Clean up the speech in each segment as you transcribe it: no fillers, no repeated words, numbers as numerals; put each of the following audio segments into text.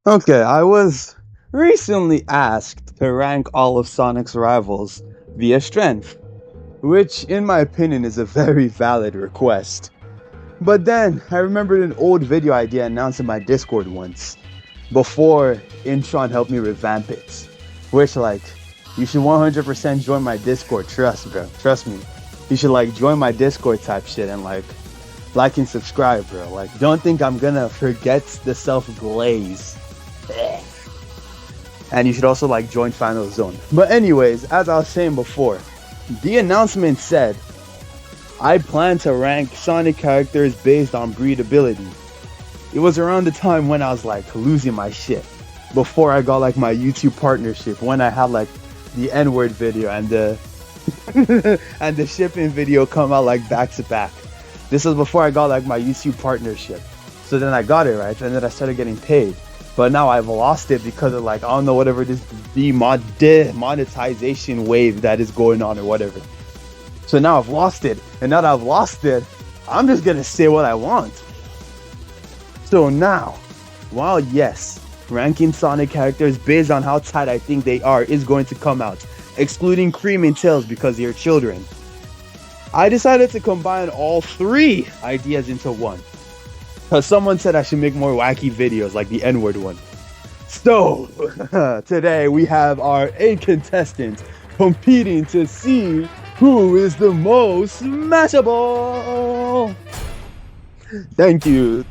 Okay, I was recently asked to rank all of Sonic's rivals via strength, which, in my opinion, is a very valid request. But then, I remembered an old video idea announced in my Discord once, before Intron helped me revamp it. Which, you should 100% join my Discord, trust me. You should, join my Discord type shit and, like and subscribe, bro. Don't think I'm gonna forget the self-glaze. And you should also join Final Zone. But anyways, as I was saying before, the announcement said I plan to rank Sonic characters based on breedability. It was around the time when I was losing my shit, before I got my YouTube partnership, when I had the N-word video and the and the shipping video come out back to back. This was before I got my YouTube partnership. So then I got it, right? And then I started getting paid. But now I've lost it because of I don't know, whatever this demonetization wave that is going on or whatever. So now I've lost it. And now that I've lost it, I'm just gonna say what I want. So now, while yes, ranking Sonic characters based on how tight I think they are is going to come out, excluding Cream and Tails because they're children, I decided to combine all three ideas into one. Because someone said I should make more wacky videos like the N-word one. So, today we have our 8 contestants competing to see who is the most smashable. Thank you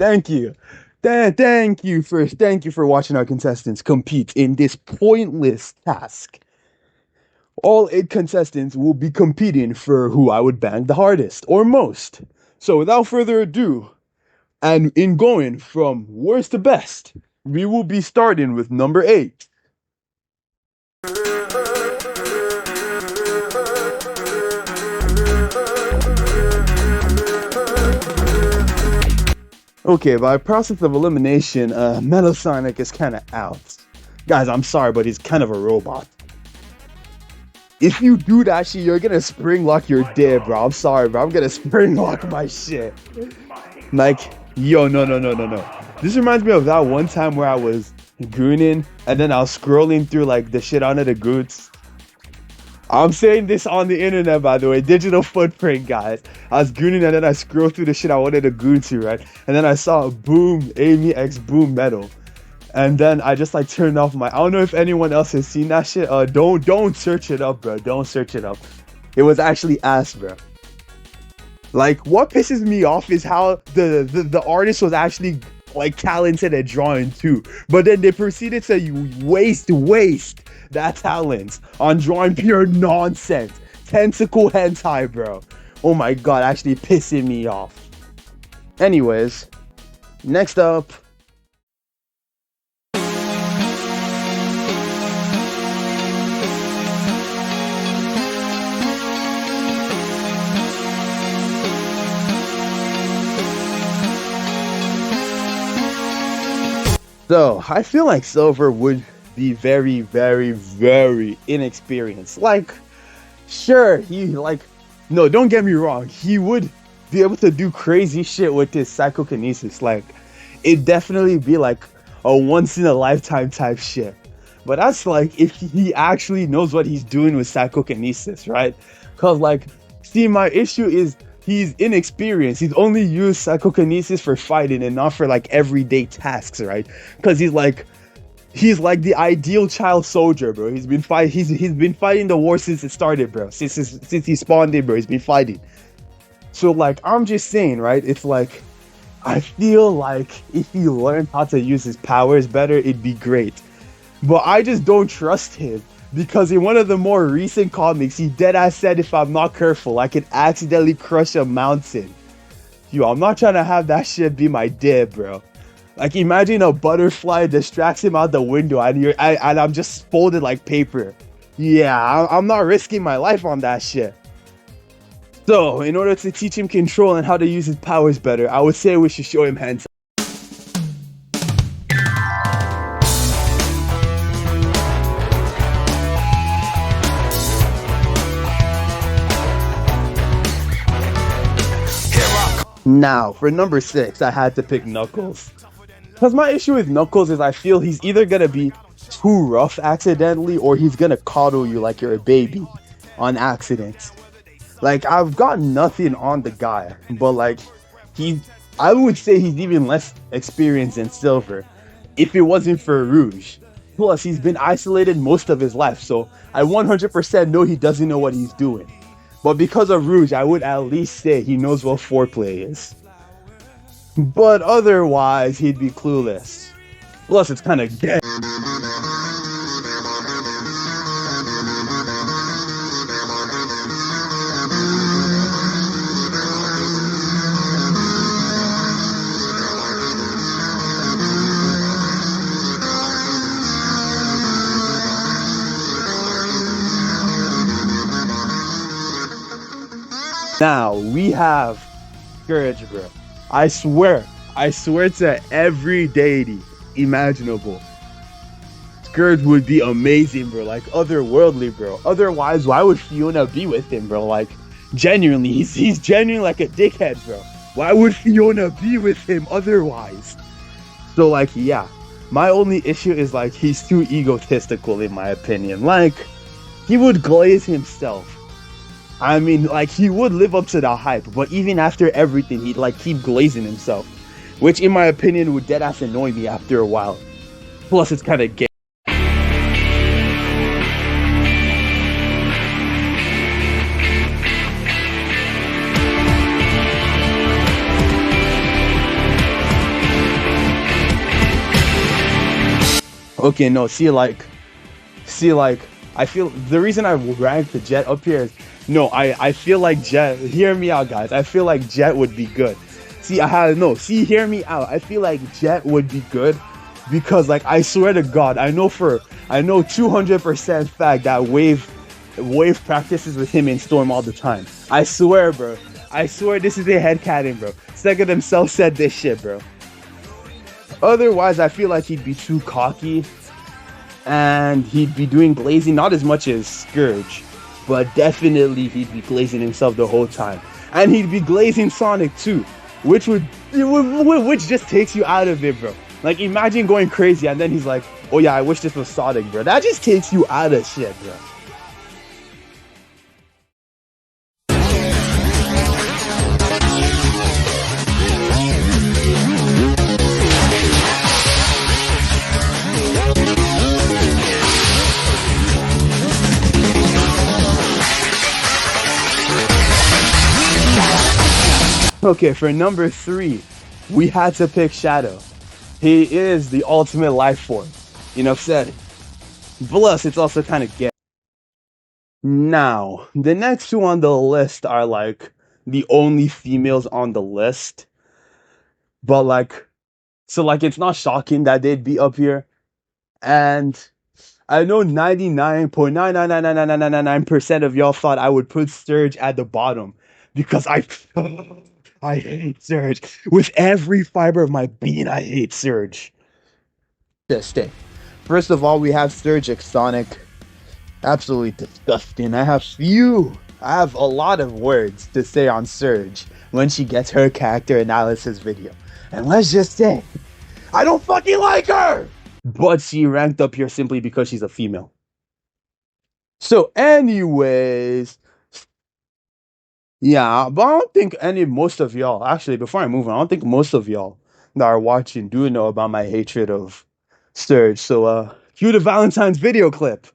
for watching our contestants compete in this pointless task. All 8 contestants will be competing for who I would bang the hardest or most. So without further ado, and in going from worst to best, we will be starting with number 8. Okay, by process of elimination, Metal Sonic is kind of out. Guys, I'm sorry, but he's kind of a robot. If you do that shit, you're gonna spring lock your dead, bro. I'm sorry, bro. I'm gonna spring lock my shit. Yo, no. This reminds me of that one time where I was gooning and then I was scrolling through the shit under the goods. I'm saying this on the internet, by the way. Digital footprint, guys. I was gooning and then I scrolled through the shit I wanted to goon to, right? And then I saw Boom, Amy X Boom Metal. And then I just turned off my... I don't know if anyone else has seen that shit. Don't search it up, bro. Don't search it up. It was actually ass, bro. What pisses me off is how the artist was actually talented at drawing too, but then they proceeded to waste that talent on drawing pure nonsense, tentacle hentai, bro. Oh my god, actually pissing me off. Anyways, next up. So, I feel like Silver would be very, very, very inexperienced. Sure, no, don't get me wrong, he would be able to do crazy shit with his psychokinesis. It'd definitely be a once-in-a-lifetime type shit. But that's if he actually knows what he's doing with psychokinesis, right? Because, see, my issue is he's inexperienced. He's only used psychokinesis for fighting and not for everyday tasks, right? Because he's the ideal child soldier, bro. He's been fighting the war since it started, bro. Since he spawned in, bro. He's been fighting. So I'm just saying, right? It's I feel if he learned how to use his powers better, it'd be great. But I just don't trust him. Because in one of the more recent comics, he deadass said if I'm not careful, I can accidentally crush a mountain. Yo, I'm not trying to have that shit be my dib, bro. Imagine a butterfly distracts him out the window and I'm just folded like paper. Yeah, I'm not risking my life on that shit. So, in order to teach him control and how to use his powers better, I would say we should show him hands. Now, for number 6, I had to pick Knuckles. Because my issue with Knuckles is I feel he's either gonna be too rough accidentally, or he's gonna coddle you like you're a baby on accident. Like, I've got nothing on the guy, but like, he, I would say he's even less experienced than Silver if it wasn't for Rouge. Plus, he's been isolated most of his life, so I 100% know he doesn't know what he's doing. But because of Rouge, I would at least say he knows what foreplay is. But otherwise, he'd be clueless. Plus, it's kind of gay. Now, we have Scourge, bro. I swear to every deity imaginable, Scourge would be amazing, bro. Like, otherworldly, bro. Otherwise, why would Fiona be with him, bro? Like, genuinely, he's genuinely like a dickhead, bro. Why would Fiona be with him otherwise? So, like, yeah. My only issue is, like, he's too egotistical, in my opinion. Like, he would glaze himself. I mean, like, he would live up to the hype, but even after everything, he'd, like, keep glazing himself. Which, in my opinion, would deadass annoy me after a while. Plus, it's kind of gay. Okay, no, see, like, I feel, the reason I ranked the Jet up here is, no, I feel like Jet, hear me out, guys, I feel like Jet would be good. Hear me out, I feel like Jet would be good, because, like, I swear to God, I know 200% fact that Wave practices with him in Storm all the time. I swear, bro, I swear this is a headcanon, bro. Sega themselves said this shit, bro. Otherwise, I feel like he'd be too cocky, and he'd be doing glazing, not as much as Scourge, but definitely he'd be glazing himself the whole time. And he'd be glazing Sonic too, which just takes you out of it, bro. Like, imagine going crazy and then he's like, oh yeah, I wish this was Sonic, bro. That just takes you out of shit, bro. Okay, for number 3, we had to pick Shadow. He is the ultimate life form. Enough said. Plus, it's also kind of gay. Now, the next two on the list are, like, the only females on the list. But, like, so, like, it's not shocking that they'd be up here. And I know 99.9999999% of y'all thought I would put Surge at the bottom. Because I hate Surge. With every fiber of my being, I hate Surge. Just stay. First of all, we have Surge Sonic. Absolutely disgusting. I have a lot of words to say on Surge when she gets her character analysis video. And let's just say, I don't fucking like her! But she ranked up here simply because she's a female. So anyways, yeah, but I don't think most of y'all, actually, before I move on, I don't think most of y'all that are watching do know about my hatred of Surge. So, cue the Valentine's video clip.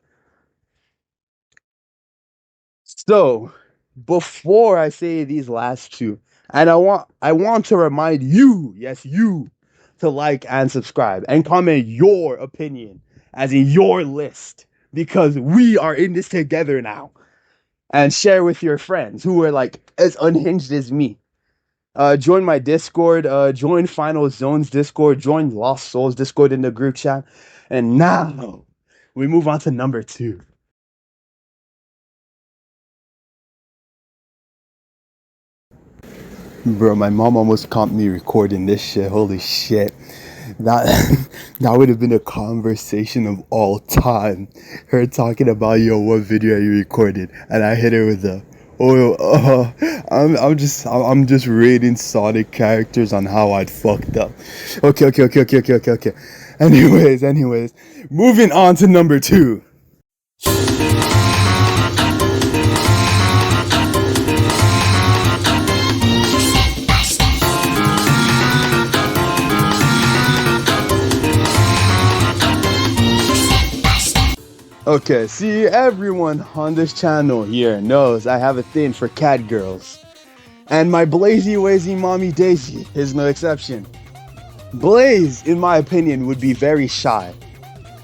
So, before I say these last two, and I want to remind you, yes, you, to like and subscribe and comment your opinion, as in your list, because we are in this together now. And share with your friends who are, like, as unhinged as me. Join my Discord, join Final Zone's Discord, join Lost Souls Discord in the group chat. And now, we move on to number 2. Bro, my mom almost caught me recording this shit. Holy shit. That would have been a conversation of all time. Her talking about, yo, what video are you recording? And I hit her with a, Oh, I'm just rating Sonic characters on how I'd fucked up. Okay. Anyways, moving on to number 2. Okay, see, everyone on this channel here knows I have a thing for cat girls. And my Blazy Wazy Mommy Daisy is no exception. Blaze, in my opinion, would be very shy.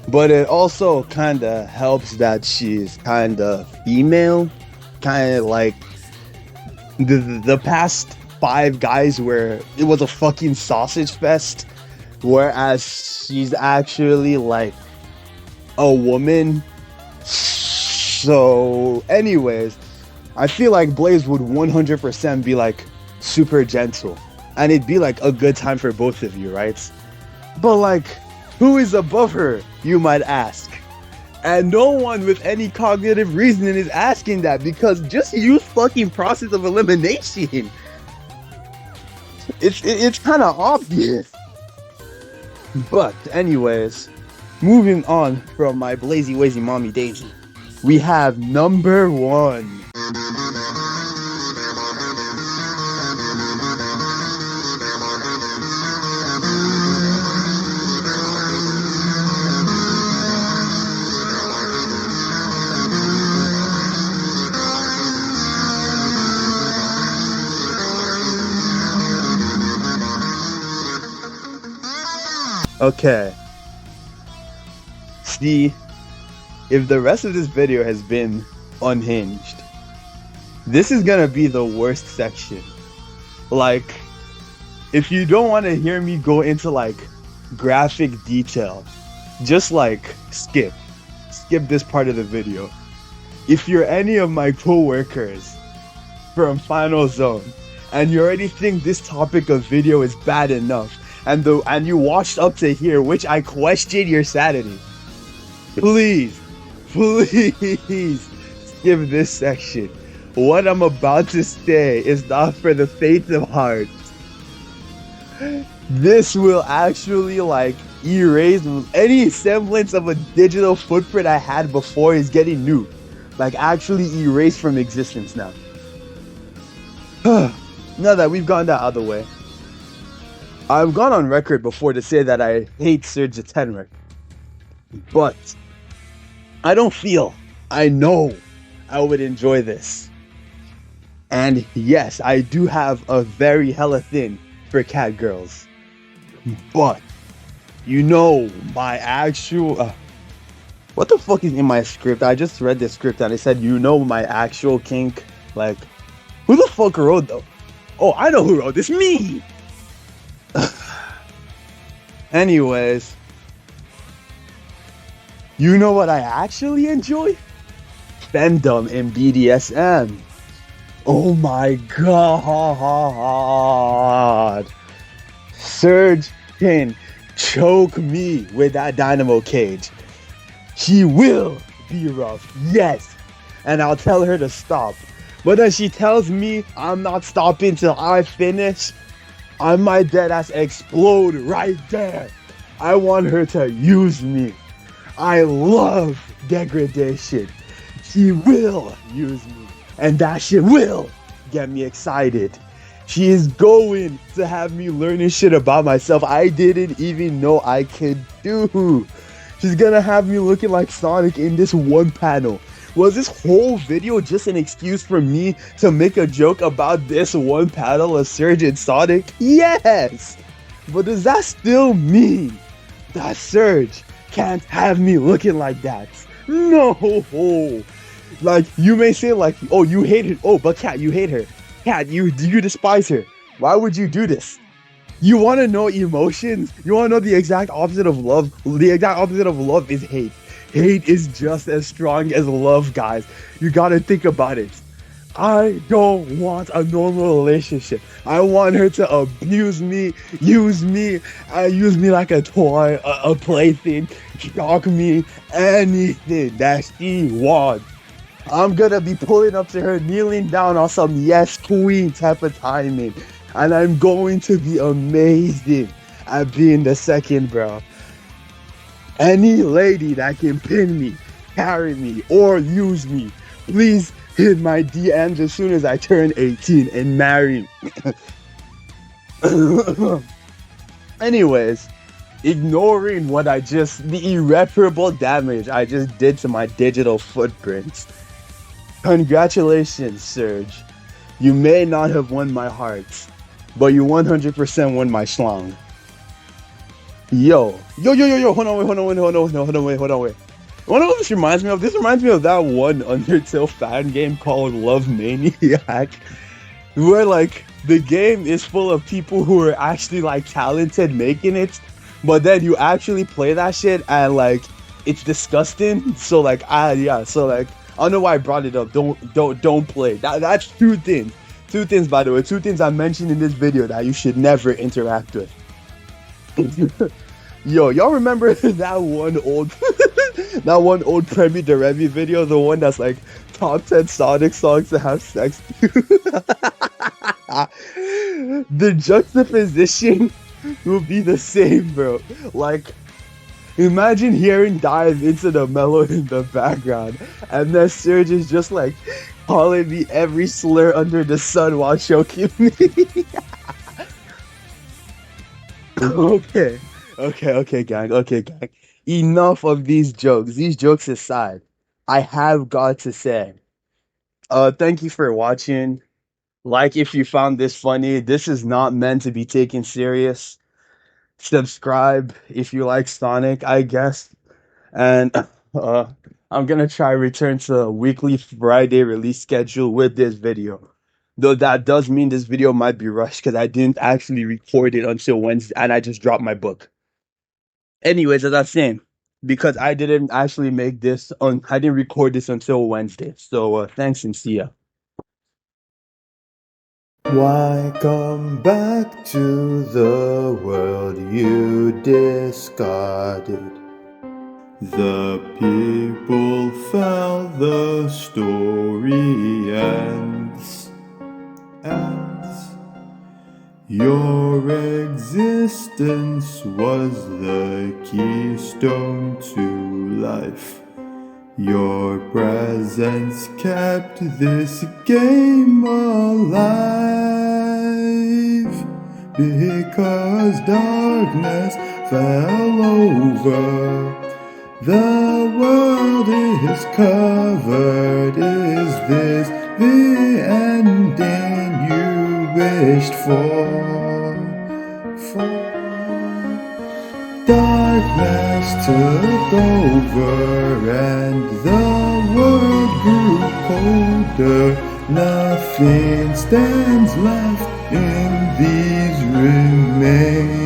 But it also kinda helps that she's kinda female. Kinda like the past 5 guys where it was a fucking sausage fest. Whereas she's actually like a woman. So, anyways, I feel like Blaze would 100% be like super gentle, and it'd be like a good time for both of you, right? But like, who is above her, you might ask? And no one with any cognitive reasoning is asking that, because just use fucking process of elimination. It's kind of obvious. But anyways, moving on from my Blazy Wazy Mommy Daisy, we have number 1. Okay. See, if the rest of this video has been unhinged, this is gonna be the worst section. Like, if you don't want to hear me go into like graphic detail, just like skip this part of the video. If you're any of my co-workers from Final Zone and you already think this topic of video is bad enough, and you watched up to here, which I question your sanity, please skip this section. What I'm about to say is not for the faint of heart. This will actually like erase any semblance of a digital footprint I had before is getting nuked. Like actually erased from existence now. Now that we've gone that other way, I've gone on record before to say that I hate Surge Tenrek. But I know I would enjoy this. And yes, I do have a very hella thing for cat girls. But, you know, my actual... what the fuck is in my script? I just read the script and it said, you know, my actual kink. Like, who the fuck wrote though? Oh, I know who wrote this. Me! Anyways, you know what I actually enjoy? Fandom in BDSM. Oh my god. Surge can choke me with that dynamo cage. She will be rough, yes. And I'll tell her to stop. But then she tells me I'm not stopping till I finish, I might deadass explode right there. I want her to use me. I love degradation. She will use me. And that shit will get me excited. She is going to have me learning shit about myself I didn't even know I could do. She's gonna have me looking like Sonic in this one panel. Was this whole video just an excuse for me to make a joke about this one panel of Surge and Sonic? Yes! But does that still mean that Surge can't have me looking like that? No! Like, you may say like, oh, you hate her. Oh, but Cat, you hate her. Cat, you despise her. Why would you do this? You want to know emotions? You want to know the exact opposite of love? The exact opposite of love is hate. Hate is just as strong as love, guys. You gotta think about it. I don't want a normal relationship. I want her to abuse me, use me like a toy, a plaything, shock me, anything that she wants. I'm gonna be pulling up to her, kneeling down on some yes queen type of timing. And I'm going to be amazing at being the second, bro. Any lady that can pin me, carry me, or use me, please hit my DMs as soon as I turn 18 and marry me. Anyways, ignoring the irreparable damage I just did to my digital footprints. Congratulations, Serge. You may not have won my heart, but you 100% won my schlong. Yo, hold on, wait. You wanna know what this reminds me of? This reminds me of that one Undertale fan game called Love Maniac, where like the game is full of people who are actually like talented making it, but then you actually play that shit and like it's disgusting. So like so like I don't know why I brought it up. Don't play. That's two things. Two things, by the way. Two things I mentioned in this video that you should never interact with. Yo, y'all remember that one old Premier de Revy video? The one that's like top 10 Sonic songs to have sex to? The juxtaposition will be the same, bro. Like, imagine hearing Dive into the mellow in the background, and then Serge is just like calling me every slur under the sun while choking me. Okay, gang. Enough of these jokes. These jokes aside, I have got to say, thank you for watching. Like if you found this funny. This is not meant to be taken serious. Subscribe if you like Sonic, I guess. And I'm gonna try return to a weekly Friday release schedule with this video. Though that does mean this video might be rushed because I didn't actually record it until Wednesday and I just dropped my book. Anyways, as I was saying, because I didn't actually I didn't record this until Wednesday. So thanks and see ya. Why come back to the world you discarded? The people felt the story ends. Your existence was the keystone to life. Your presence kept this game alive. Because darkness fell over, the world is covered. Is this the ending you wished for? Darkness took over and the world grew colder. Nothing stands left in these remains.